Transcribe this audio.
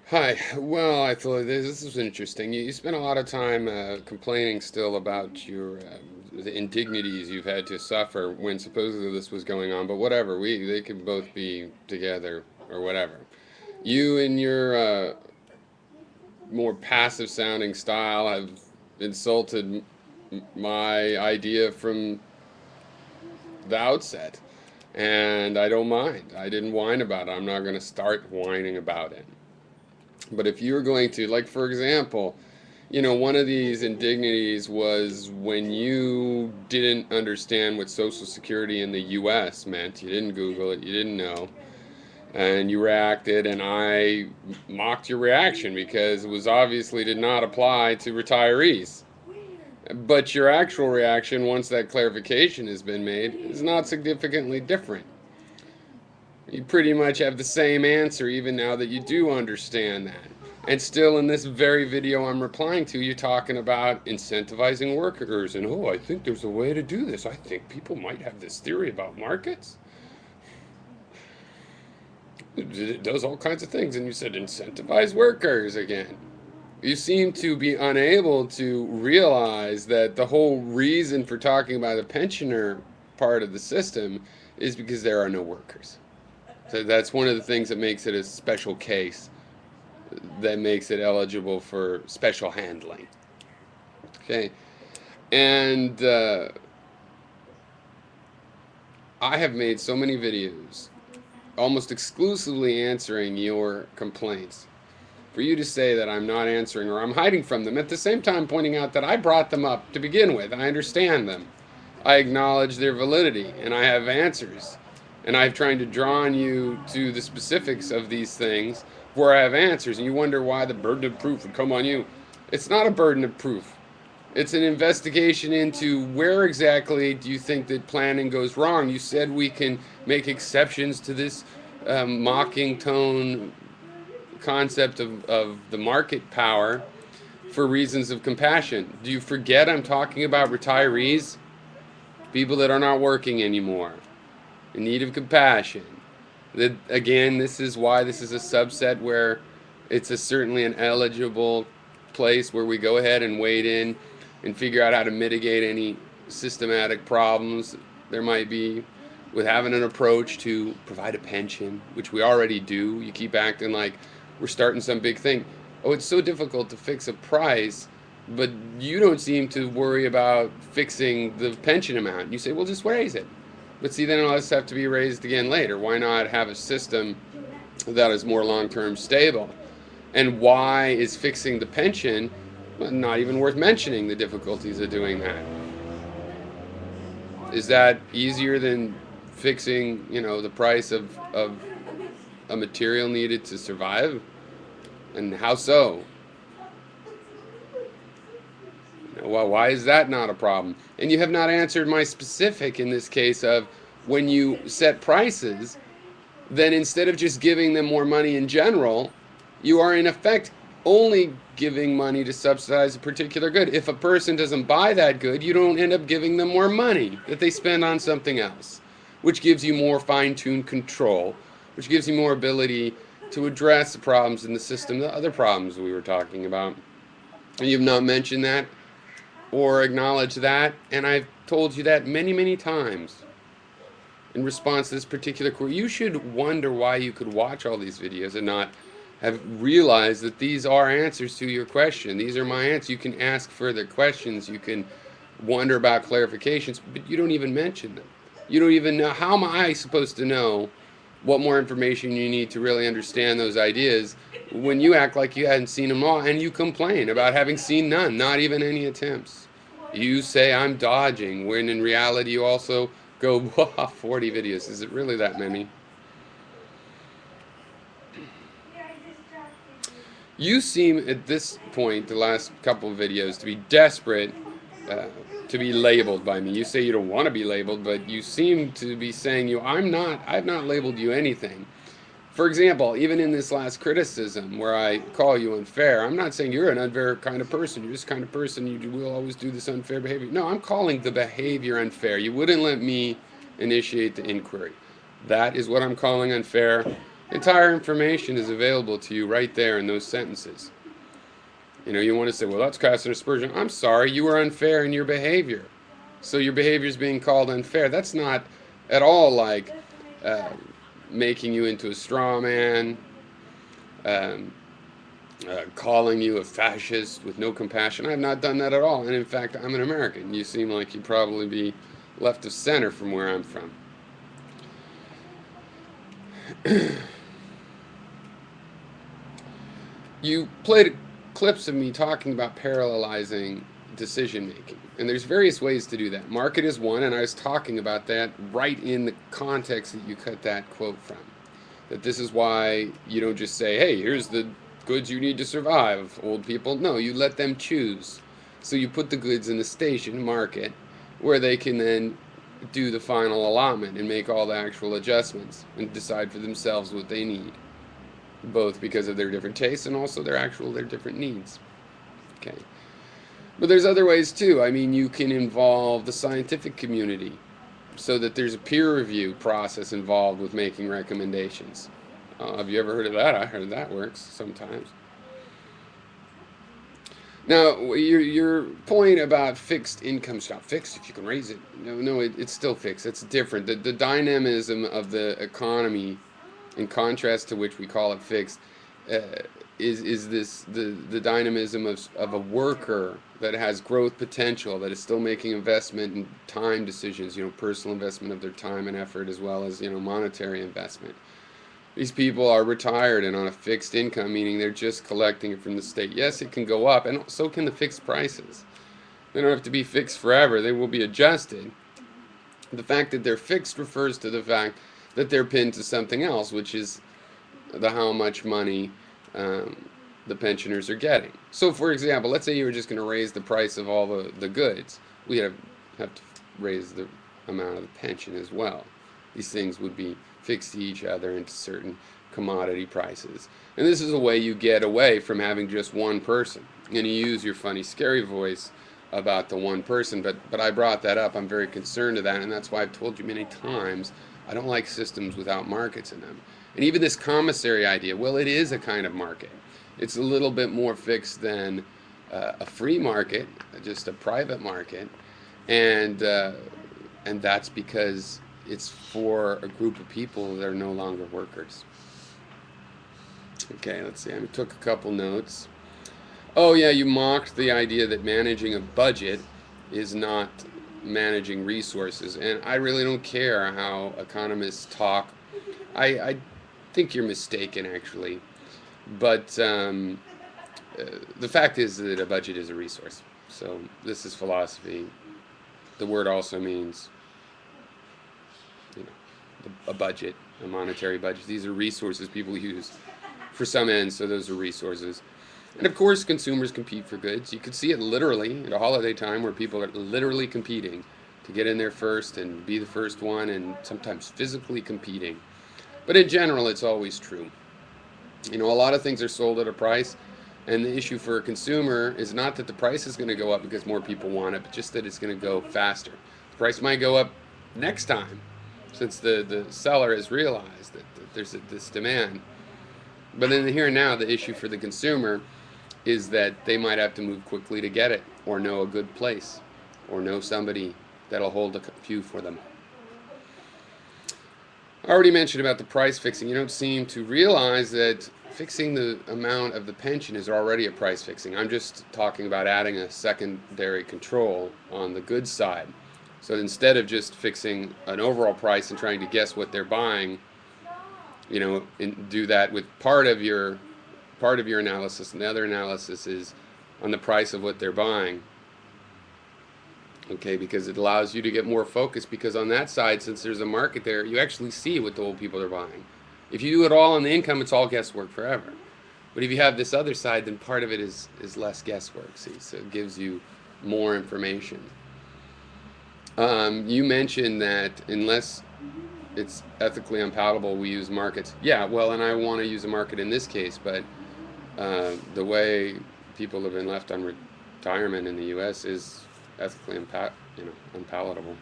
Hi. Well, I thought this was interesting. You spent a lot of time complaining still about the indignities you've had to suffer when supposedly this was going on. But whatever, they could both be together or whatever. You and your more passive sounding style have insulted my idea from the outset, and I don't mind. I didn't whine about it. I'm not going to start whining about it. But if you're going to, like, for example, one of these indignities was when you didn't understand what Social Security in the US meant. You didn't Google it, you didn't know, and you reacted, and I mocked your reaction because it was obviously did not apply to retirees. But your actual reaction, once that clarification has been made, is not significantly different. You pretty much have the same answer even now that you do understand that. And still, in this very video I'm replying to, you're talking about incentivizing workers. And oh, I think there's a way to do this. I think people might have this theory about markets. It does all kinds of things. And you said incentivize workers again. You seem to be unable to realize that the whole reason for talking about the pensioner part of the system is because there are no workers. So that's one of the things that makes it a special case, that makes it eligible for special handling. Okay, and I have made so many videos almost exclusively answering your complaints. For you to say that I'm not answering or I'm hiding from them, at the same time pointing out that I brought them up to begin with, I understand them. I acknowledge their validity, and I have answers. And I've tried to draw on you to the specifics of these things where I have answers, and you wonder why the burden of proof would come on you. It's not a burden of proof. It's an investigation into where exactly do you think that planning goes wrong. You said we can make exceptions to this mocking tone concept of the market power for reasons of compassion. Do you forget I'm talking about retirees? People that are not working anymore, in need of compassion. That, again, this is why this is a subset where it's certainly an eligible place where we go ahead and wade in and figure out how to mitigate any systematic problems there might be with having an approach to provide a pension, which we already do. You keep acting like we're starting some big thing. Oh, it's so difficult to fix a price, but you don't seem to worry about fixing the pension amount. You say, well, just raise it. But see, then it'll just have to be raised again later. Why not have a system that is more long-term stable? And why is fixing the pension not even worth mentioning the difficulties of doing that? Is that easier than fixing, the price of a material needed to survive? And how so? Well, why is that not a problem? And you have not answered my specific in this case of when you set prices, then instead of just giving them more money in general, you are in effect only giving money to subsidize a particular good. If a person doesn't buy that good, you don't end up giving them more money that they spend on something else, which gives you more fine-tuned control, which gives you more ability to address the problems in the system, the other problems we were talking about. And you've not mentioned that or acknowledged that, and I've told you that many, many times in response to this particular query. You should wonder why you could watch all these videos and not have realized that these are answers to your question. These are my answers. You can ask further questions. You can wonder about clarifications, but you don't even mention them. You don't even know. How am I supposed to know what more information you need to really understand those ideas when you act like you hadn't seen them all and you complain about having seen none, not even any attempts? You say I'm dodging, when in reality you also go, 40 videos. Is it really that many? You seem at this point, the last couple of videos, to be desperate to be labeled by me. You say you don't want to be labeled, but you seem to be saying I've not labeled you anything. For example, even in this last criticism where I call you unfair, I'm not saying you're an unfair kind of person. You're this kind of person. You will always do this unfair behavior. No, I'm calling the behavior unfair. You wouldn't let me initiate the inquiry. That is what I'm calling unfair. Entire information is available to you right there in those sentences. You want to say, well, that's casting aspersion. I'm sorry, you were unfair in your behavior. So your behavior is being called unfair. That's not at all like uh, making you into a straw man, um, calling you a fascist with no compassion. I have not done that at all. And in fact, I'm an American. You seem like you'd probably be left of center from where I'm from. You played clips of me talking about parallelizing decision making. And there's various ways to do that. Market is one, and I was talking about that right in the context that you cut that quote from. That this is why you don't just say, hey, here's the goods you need to survive, old people. No, you let them choose. So you put the goods in the station, market, where they can then do the final allotment and make all the actual adjustments and decide for themselves what they need, both because of their different tastes and also their different needs. Okay. But there's other ways too. I mean, you can involve the scientific community so that there's a peer review process involved with making recommendations. Have you ever heard of that? I heard that works sometimes. Now, your point about fixed income is not fixed if you can raise it. No, it's still fixed. It's different. The dynamism of the economy, in contrast to which we call it fixed, is the dynamism of a worker that has growth potential, that is still making investment and time decisions, personal investment of their time and effort, as well as monetary investment. These people are retired and on a fixed income, meaning they're just collecting it from the state. Yes, it can go up, and so can the fixed prices. They don't have to be fixed forever. They will be adjusted. The fact that they're fixed refers to the fact that they're pinned to something else, which is how much money the pensioners are getting. So, for example, let's say you were just going to raise the price of all the goods. We have to raise the amount of the pension as well. These things would be fixed to each other into certain commodity prices. And this is a way you get away from having just one person. And you use your funny, scary voice about the one person, but I brought that up. I'm very concerned of that, and that's why I've told you many times I don't like systems without markets in them. And even this commissary idea, well, it is a kind of market. It's a little bit more fixed than a free market, just a private market, and that's because it's for a group of people that are no longer workers. Okay, let's see. I took a couple notes. Oh yeah, you mocked the idea that managing a budget is not managing resources, and I really don't care how economists talk. I think you're mistaken, actually. But the fact is that a budget is a resource. So this is philosophy. The word also means a budget, a monetary budget. These are resources people use for some ends, so those are resources. And of course, consumers compete for goods. You could see it literally at a holiday time where people are literally competing to get in there first and be the first one, and sometimes physically competing. But in general, it's always true. A lot of things are sold at a price, and the issue for a consumer is not that the price is going to go up because more people want it, but just that it's going to go faster. The price might go up next time, since the seller has realized that there's this demand. But in the here and now, the issue for the consumer is that they might have to move quickly to get it, or know a good place, or know somebody that'll hold a few for them. I already mentioned about the price fixing. You don't seem to realize that fixing the amount of the pension is already a price fixing. I'm just talking about adding a secondary control on the goods side. So instead of just fixing an overall price and trying to guess what they're buying, and do that with part of your analysis, and the other analysis is on the price of what they're buying. Okay, because it allows you to get more focus, because on that side, since there's a market there, you actually see what the old people are buying. If you do it all on the income, it's all guesswork forever. But if you have this other side, then part of it is less guesswork, see, so it gives you more information. You mentioned that unless it's ethically unpalatable, we use markets. Yeah, well, and I want to use a market in this case, but the way people have been left on retirement in the U.S. is ethically unpalatable.